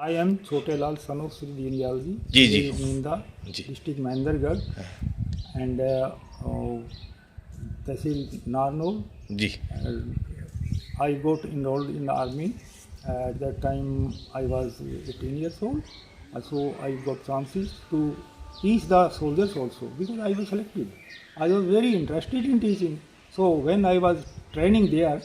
I am Chote Lal, son of Sri Dindayal ji, ji, ji. in the ji. district Mahendragarh and Tehsil Narnaul. Ji. I got enrolled in the army. At that time, I was 18 years old. So I got chances to teach the soldiers also because I was selected. I was very interested in teaching. So when I was training there,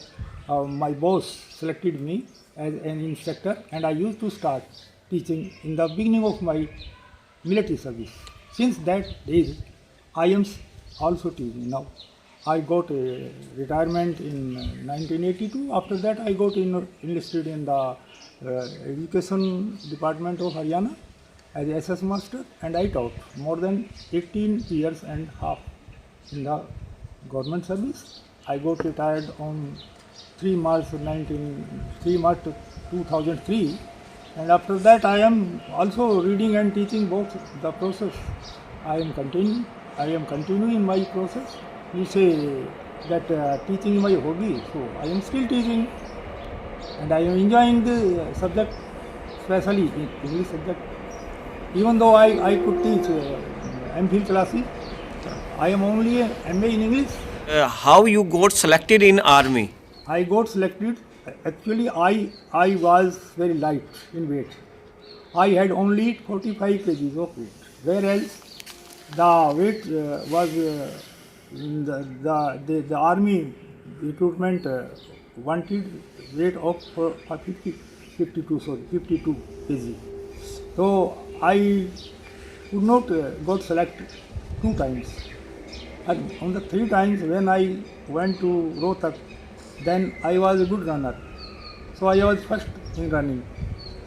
my boss selected me as an instructor, and I used to start teaching in the beginning of my military service. Since that days, I am also teaching now. I got a retirement in 1982. After that, I got enlisted in the education department of Haryana as SS master, and I taught more than 18 years and half in the government service. I got retired on 3 March 2003, and after that I am also reading and teaching both the process. I am continuing my process. You say that teaching my hobby, so I am still teaching, and I am enjoying the subject, especially in English subject. Even though I could teach MPhil classes, I am only a MA in English. How you got selected in army? I got selected. Actually, I was very light in weight. I had only 45 kgs of weight, whereas the weight was in the army recruitment wanted weight of 52 kg. So I could not got selected two times. And on the three times when I went to Rohtak, then I was a good runner. So I was first in running.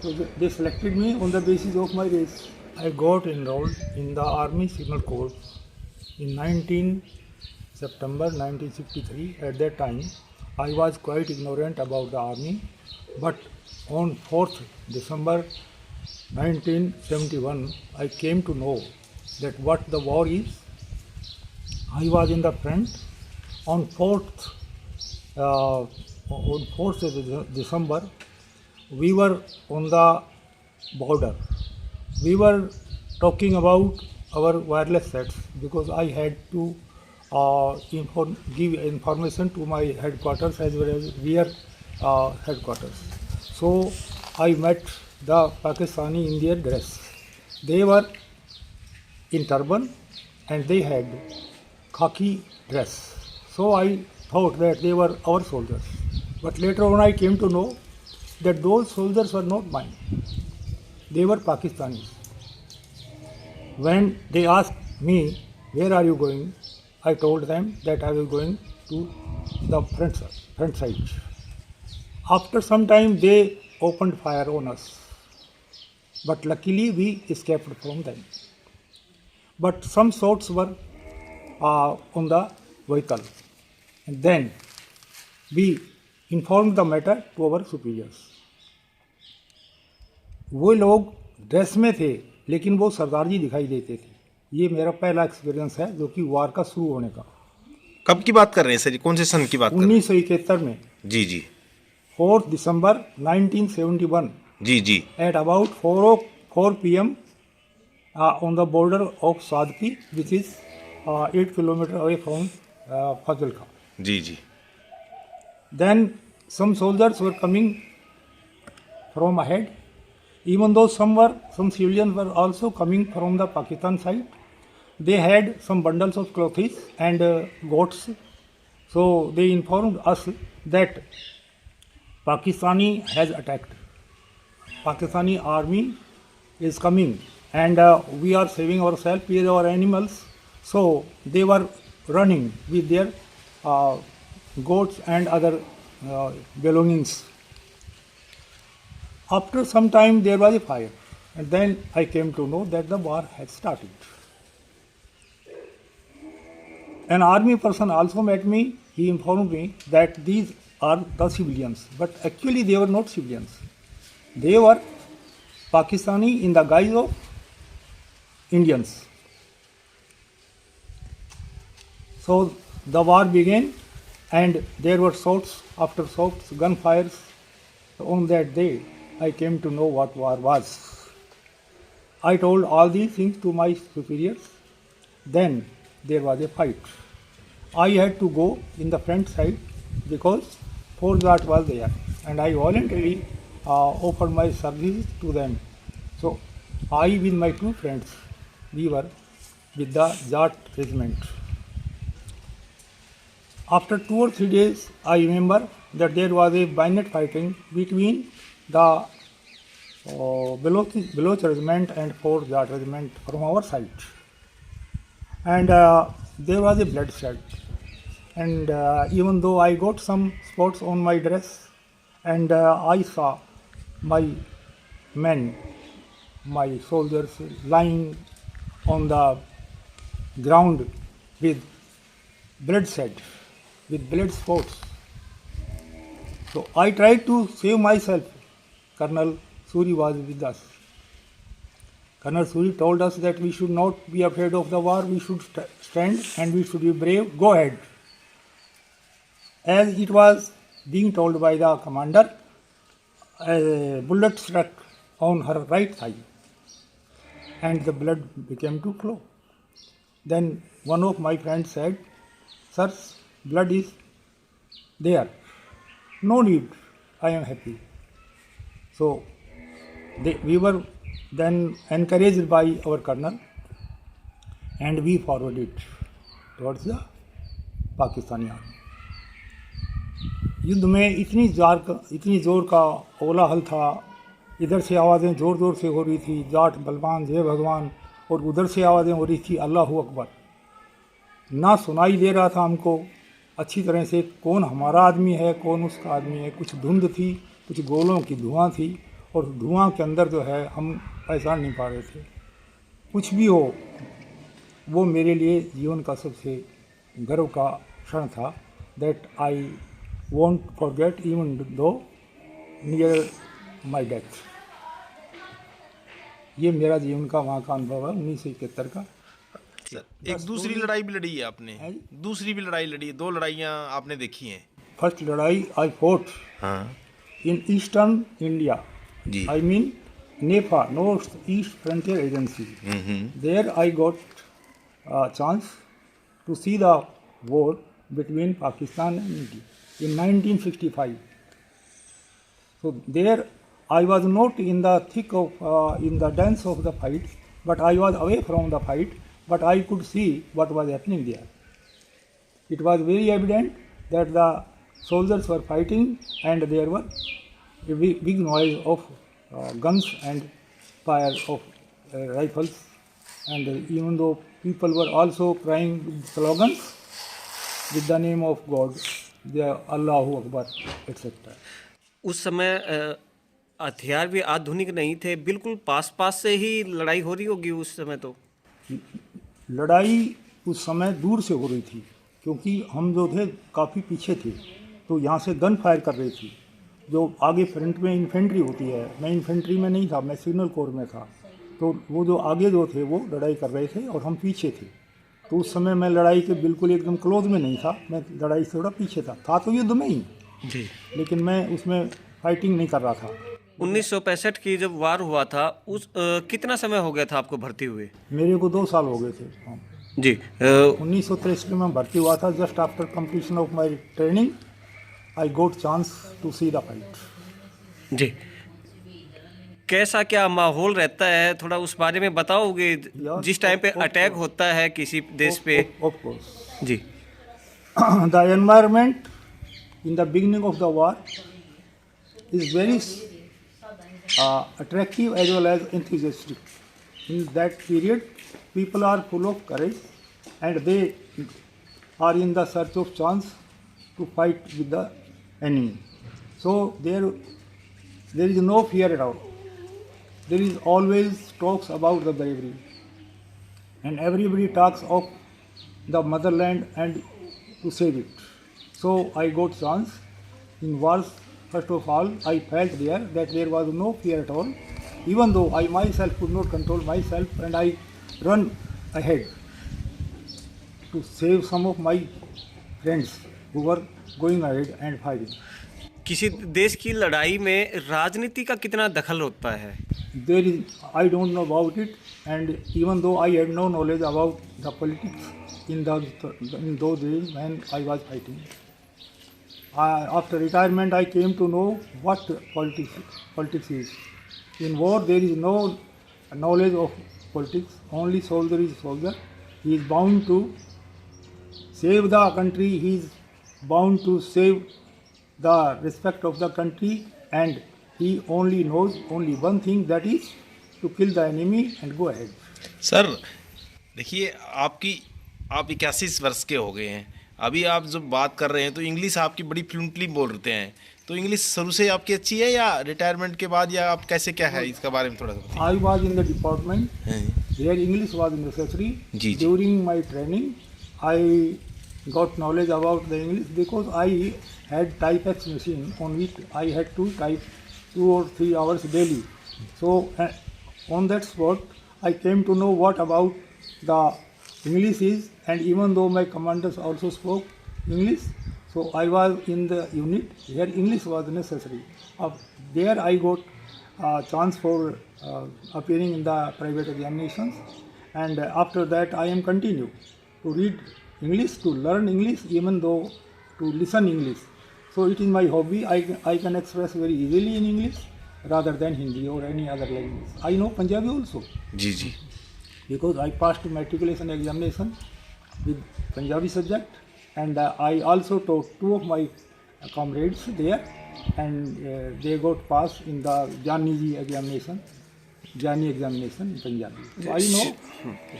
So they selected me on the basis of my race. I got enrolled in the Army Signal Corps in 19 September 1963. At that time, I was quite ignorant about the army, but on 4th December 1971, I came to know that what the war is. I was in the front on 4th December. We were on the border. We were talking about our wireless sets because I had to give information to my headquarters as well as rear headquarters. So I met the Pakistani in their dress. They were in turban and they had khaki dress. So I thought that they were our soldiers. But later on I came to know that those soldiers were not mine. They were Pakistanis. When they asked me, where are you going? I told them that I was going to the front side. After some time, they opened fire on us. But luckily, we escaped from them. But some shots were on the vehicle. And then we informed the matter to our superiors. वो लोग dress में थे लेकिन वो सरदार जी दिखाई देते थे. ये मेरा पहला एक्सपीरियंस है जो कि वार का शुरू होने का. कब की बात कर रहे हैं सर? कौन से सन की बात कर रहे हैं? 1971 में. जी जी. 4th December 1971. Ji ji. At about 4 p.m. On the border of Sadki, which is 8 kilometers away from Fazilka. Ji ji. Then some soldiers were coming from ahead. Even though some civilians were also coming from the Pakistan side, they had some bundles of clothes and goats. So they informed us that Pakistani has attacked. Pakistani army is coming and we are saving ourselves with our animals. So they were running with their goats and other belongings. After some time there was a fire, and then I came to know that the war had started. An army person also met me. He informed me that these are the civilians, but actually they were not civilians. They were Pakistani in the guise of Indians. So the war began, and there were shots after shots, gunfires on that day. I came to know what war was. I told all these things to my superiors. Then there was a fight. I had to go in the front side because Fort Jat was there, and I voluntarily offered my services to them. So I, with my two friends, we were with the Jat regiment. After 2 or 3 days, I remember that there was a bayonet fighting between the Baloch regiment and Fort Jat regiment from our side. And there was a bloodshed. And even though I got some spots on my dress, and I saw my men, my soldiers lying on the ground with bloodshed, with blood spots. So I tried to save myself. Colonel Suri was with us. Colonel Suri told us that we should not be afraid of the war, we should stand and we should be brave, go ahead. As it was being told by the commander, a bullet struck on her right thigh and the blood began to flow. Then one of my friends said, "Sir, blood is there. No need, I am happy." So we were then encouraged by our colonel and we forwarded towards the Pakistani army. युद्ध में इतनी ज़ोर का कोलाहल था, इधर से आवाज़ें ज़ोर ज़ोर से हो रही थी, जाट बलवान जय भगवान, और उधर से आवाज़ें हो रही थी अल्लाहू अकबर। ना सुनाई दे रहा था हमको अच्छी तरह से कौन हमारा आदमी है कौन उसका आदमी है। कुछ धुंध थी, कुछ गोलों की धुआं थी, और धुआं के अंदर जो है हम पहचान नहीं पा रहे थे। कुछ भी हो, वो मेरे लिए जीवन का सबसे गर्व का क्षण था। That I won't forget even though near my death। ये मेरा जीवन का वहाँ का अनुभव है 1971 का। एक दूसरी लड़ाई भी लड़ी है आपने, दूसरी भी लड़ाई लड़ी है, 2 लड़ाइयाँ आपने देखी हैं। फर्स्ट लड़ाई I fought in eastern India, I mean NEFA, North East Frontier Agency. There I got chance to see the war between Pakistan and India in 1965. So there I was not in the thick of, in the dance of the fight, but I was away from the fight, but I could see what was happening there. It was very evident that the soldiers were fighting and there were a big noise of guns and fire of rifles, and even though people were also crying slogans with the name of God, the Allahu Akbar, etc. उस समय हथियार भी आधुनिक नहीं थे, बिल्कुल पास पास से ही लड़ाई हो रही होगी उस समय। तो लड़ाई उस समय दूर से हो रही थी क्योंकि हम जो थे काफ़ी पीछे थे, तो यहाँ से गन फायर कर रही थी। जो आगे फ्रंट में इन्फेंट्री होती है, मैं इन्फेंट्री में नहीं था, मैं सिग्नल कोर में था, तो वो जो आगे जो थे वो लड़ाई कर रहे थे और हम पीछे थे। तो उस समय मैं लड़ाई के बिल्कुल एकदम क्लोज में नहीं था, मैं लड़ाई से थोड़ा पीछे था तो युद्ध में ही जी, लेकिन मैं उसमें फाइटिंग नहीं कर रहा था। 1965 की जब वार हुआ था, उस कितना समय हो गया था आपको भर्ती हुए? मेरे को 2 साल हो गए थे जी। 1963 में भर्ती हुआ था। Just after completion of my training I got chance to see the fight. जी, कैसा क्या माहौल रहता है, थोड़ा उस बारे में बताओगे? जिस टाइम पे अटैक होता है किसी देश पे। ऑफ कोर्स जी। The environment in the beginning of the war is very attractive as well as enthusiastic. In that period, people are full of courage and they are in the search of chance to fight with the enemy. So there is no fear at all. There is always talks about the bravery, and everybody talks of the motherland and to save it. So I got chance in wars. First of all, I felt there that there was no fear at all, even though I myself could not control myself, and I run ahead to save some of my friends who were going ahead and fighting. किसी देश की लड़ाई में राजनीति का कितना दखल होता है? There is, I don't know about it, and even though I had no knowledge about the politics in those days when I was fighting. After retirement, I came to know what politics is. In war, there is no knowledge of politics. Only soldier is soldier. He is bound to save the country. He is bound to save the respect of the country, and he only knows only one thing, that is to kill the enemy and go ahead. Sir देखिए, आप 81 वर्ष के हो गए हैं। अभी आप जब बात कर रहे हैं तो इंग्लिश आपकी बड़ी फ्लुएंटली बोलते हैं, तो इंग्लिश शुरू से आपकी अच्छी है या रिटायरमेंट के बाद, या आप कैसे, क्या है इसका बारे में थोड़ा सा बताइए। I was in the department where English was necessary. Ji. During my training, I got knowledge about the English because I had typex machine on which I had to type 2 or 3 hours daily. So on that spot, I came to know what about the English is, and even though my commanders also spoke English, so I was in the unit where English was necessary. There I got a chance for appearing in the private examinations, and after that I am continue to read English, to learn English, even though to listen English. So it is my hobby. I can express very easily in English rather than Hindi or any other language. I know Punjabi also ji ji. because I passed matriculation examination with Punjabi subject, and I also taught 2 of my comrades there, and they got passed in the Jani examination in Punjabi. So I know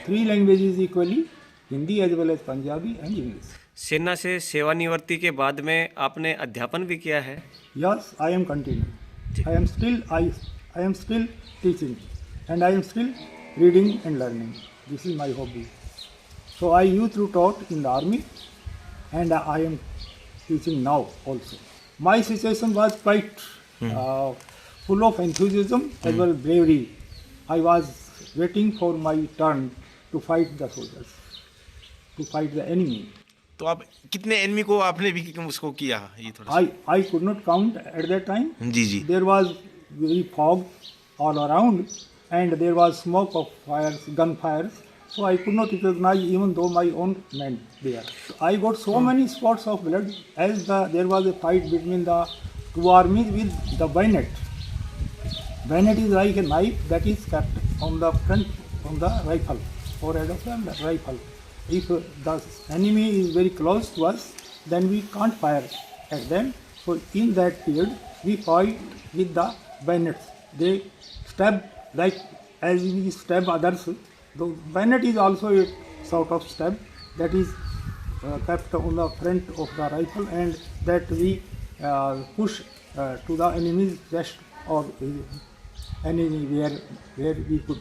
3 languages equally, Hindi as well as Punjabi and English. सेना से सेवानिवृत्ति के बाद में आपने अध्यापन भी किया है? Yes, I am continuing. I am still teaching, and I am still reading and learning. This is my hobby. So I used to taught in the army, and I am teaching now also. My situation was quite full of enthusiasm as well as bravery. I was waiting for my turn to fight the soldiers, to fight the enemy. तो आप कितने enemy को आपने भी उसको किया, ये थोड़ा I could not count at that time. Ji ji. There was very fog all around, and there was smoke of fires, gunfires. So I could not recognize even though my own men there. I got so many spots of blood as there was a fight between the 2 armies with the bayonet. Bayonet is like a knife that is kept on the front on the rifle, forehead of the rifle. If the enemy is very close to us, then we can't fire at them. So in that period, we fight with the bayonets. They stab like as we stab others. The bayonet is also a sort of stab that is kept on the front of the rifle, and that we push to the enemy's chest or anywhere where we could